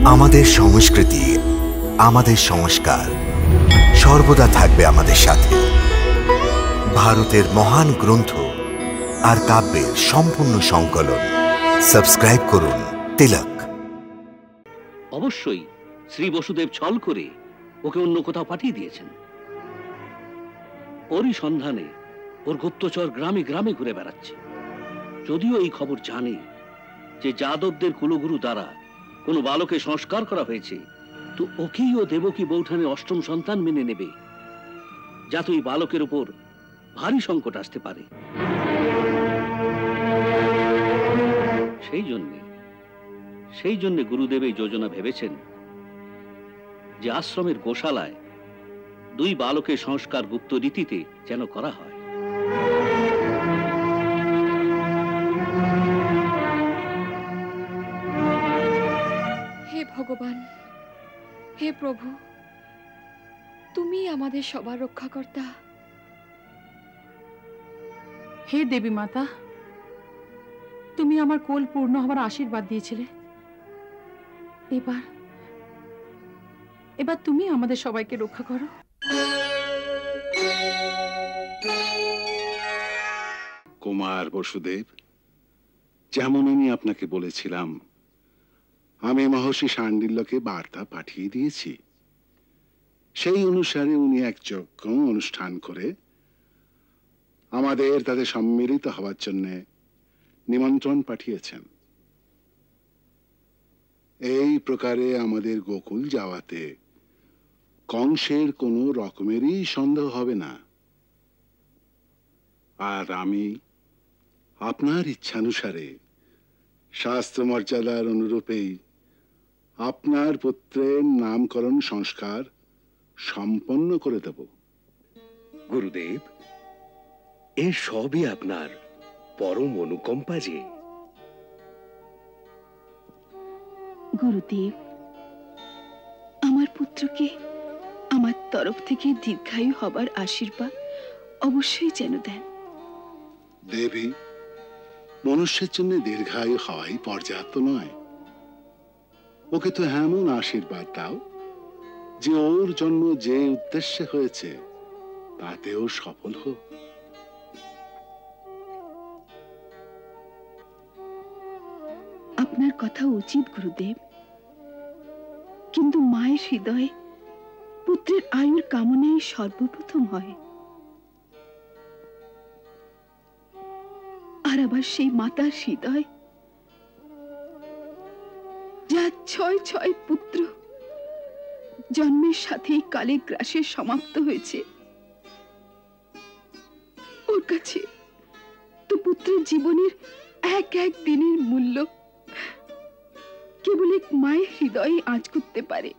আমাদের সংস্কৃতি, আমাদের সংস্কার সর্বদা থাকবে আমাদের সাথে। ভারতের মহান গ্রন্থ আর কাব্যের সম্পূর্ণ সংকলন। সাবস্ক্রাইব করুন তিলক। অবশ্যই শ্রী বসুদেব ছল করে ওকে অন্য কোথাও পাঠিয়ে দিয়েছেন। ওরই সন্ধানে ওর গুপ্তচর গ্রামে গ্রামে ঘুরে বেড়াচ্ছে। যদিও এই খবর জানে যে যাদবদের কুলগুরু দ্বারা কোনো বালকে সংস্কার করা হয়েছে, তো ওকেই ও দেবকী বৌঠানের অষ্টম সন্তান মেনে নেবে, যাতে ওই বালকের উপর ভারী সংকট আসতে পারে। সেই জন্যে গুরুদেব এই যোজনা ভেবেছেন যে আশ্রমের গোশালায় দুই বালকের সংস্কার গুপ্ত রীতিতে যেন করা হয়। হে ভগবান, হে প্রভু, তুমি আমাদের সবার রক্ষাকর্তা। হে দেবী মাতা, তুমি আমার কোল পূর্ণ হবার আশীর্বাদ দিয়েছিলে। এবার তুমি আমাদের সবাইকে রক্ষা করো। কুমার বসুদেব, যেমন আমি আপনাকে বলেছিলাম, আমি মহর্ষি শাণ্ডিল্যকে বার্তা পাঠিয়ে দিয়েছি। সেই অনুসারে উনি এক যজ্ঞ অনুষ্ঠান করে আমাদের তাদের সম্মিলিত হওয়ার জন্য নিমন্ত্রণ পাঠিয়েছেন। এই প্রকারে আমাদের গোকুল যাওয়াতে কংসের কোনো রকমেরই সন্দেহ হবে না। আর আমি আপনার ইচ্ছানুসারে শাস্ত্র মর্যাদার অনুরূপেই আপনার পুত্রের নামকরণ সংস্কার সম্পন্ন করে দেব। গুরুদেব, এর সবই আপনার পরম অনুকম্পা যে। গুরুদেব, আমার পুত্রকে আমার তরফ থেকে দীর্ঘায়ু হবার আশীর্বাদ অবশ্যই যেন দেন। দেবী, মনুষ্যের জন্য দীর্ঘায়ু হওয়াই পর্যাপ্ত নয়, ওকে তো এমন আশীর্বাদ দাও যে ওর জন্ম যে উদ্দেশ্যে হয়েছে তাতেও সফল হোক। আপনার কথা উচিত গুরুদেব, কিন্তু মায়ের হৃদয়ে পুত্রের আয়ুর কামনাই সর্বপ্রথম হয়। আর আবার সেই মাতার হৃদয়, যার 6 পুত্র জন্মের সাথেই কালে গ্রাসে সমাপ্ত হয়েছে, ওর কাছে তো পুত্রের জীবনের এক এক দিনের মূল্য কেবল এক মায়ের হৃদয়ে আঁচ করতে পারে।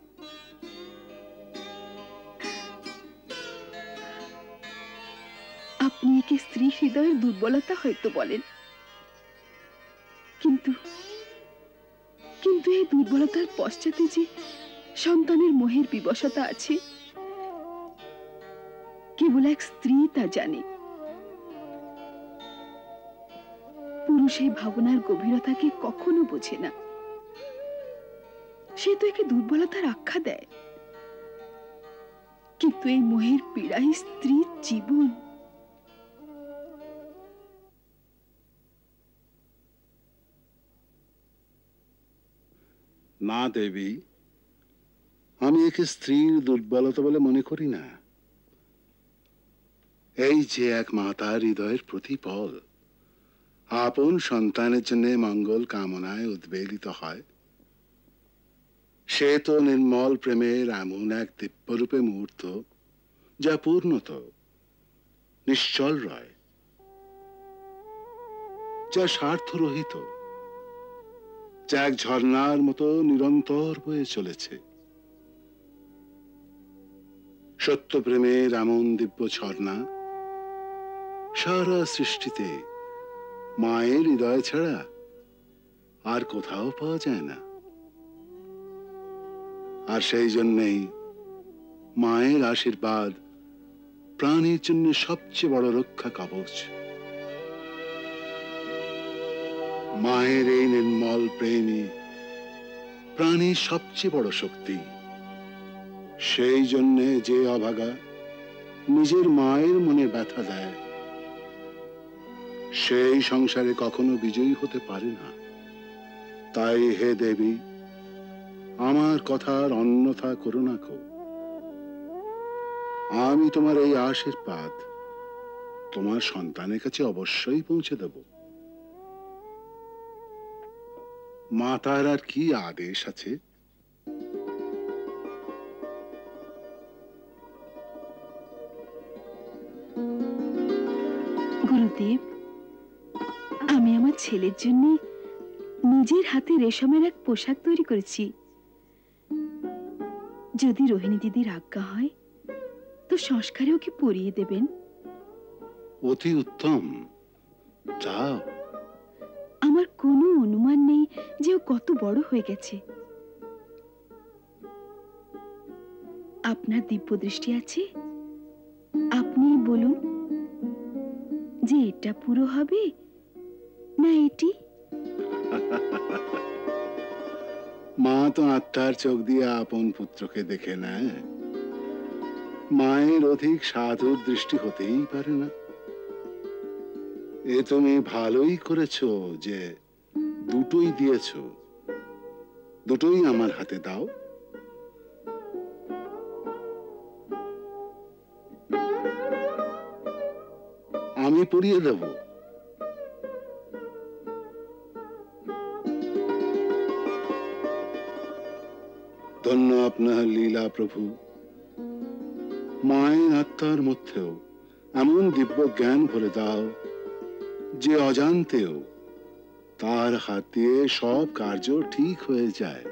আপনি একে স্ত্রী হৃদয়ের দুর্বলতা হয়তো বলেন, কিন্তু এই দুর্বলতার পশ্চাতে যে সন্তানের মোহের বিবশতা আছে, কেবল এক স্ত্রী তা জানে। পুরুষ এই ভাবনার গভীরতাকে কখনো বোঝে না। সে তো একে দুর্বলতার আখ্যা দেয়, কিন্তু এই মোহের পীড়াই স্ত্রীর জীবন। না দেবী, আমি একে স্ত্রীর দুর্বলতা বলে মনে করি না। এই যে এক মাতার হৃদয়ের প্রতিপল আপন সন্তানের জন্য মঙ্গল কামনায় উদ্বেলিত হয়, সে তো নির্মল প্রেমের এমন এক দিব্যরূপে মুহূর্ত যা পূর্ণত নিশ্চল রয়, যা স্বার্থরহিত, যা এক ঝর্ণার মতো নিরন্তর বয়ে চলেছে। সত্য প্রেমের এমন দিব্য ঝর্ণা সারা সৃষ্টিতে মায়ের হৃদয় ছাড়া আর কোথাও পাওয়া যায় না। আর সেই জন্যেই মায়ের আশীর্বাদ প্রাণীর জন্য সবচেয়ে বড় রক্ষা কবচ। মায়ের এই নির্মল প্রেমই প্রাণীর সবচেয়ে বড় শক্তি। সেই জন্যে যে অভাগা নিজের মায়ের মনে ব্যথা দেয়, সেই সংসারে কখনো বিজয়ী হতে পারে না। তাই হে দেবী, আমার কথার অন্যথা করো না কো। আমি তোমার এই আশীর্বাদ তোমার সন্তানের কাছে অবশ্যই পৌঁছে দেব। মাতার আর কি আদেশ আছে? গুরুদেব, আমি আমার ছেলের জন্য নিজের হাতে রেশমের এক পোশাক তৈরি করেছি। যদি রোহিণী দিদির আজ্ঞা হয় তো সংস্কারে ওকে পরিয়ে দেবেন। অতি উত্তম, যাও। আমার কোনো অনুমান নেই যে ও কত বড় হয়ে গেছে। আপনার দিব্য দৃষ্টি আছে, আপনি বলুন যে এটা পুরো হবে না এটি। মা তো আত্মার চোখ দিয়ে আপন পুত্রকে দেখে নেয়, মায়ের অধিক সাধুর দৃষ্টি হতেই পারে না। এ তুমি ভালোই করেছো যে দুটোই দিয়েছো। দুটোই আমার হাতে দাও। আমি পরিয়ে দেব। ধন্য আপনার লীলা প্রভু। মায়ের আত্মার মধ্যেও এমন দিব্য জ্ঞান ভরে দাও যে অজান্তেও তার হাত দিয়ে সব কার্য ঠিক হয়ে যায়।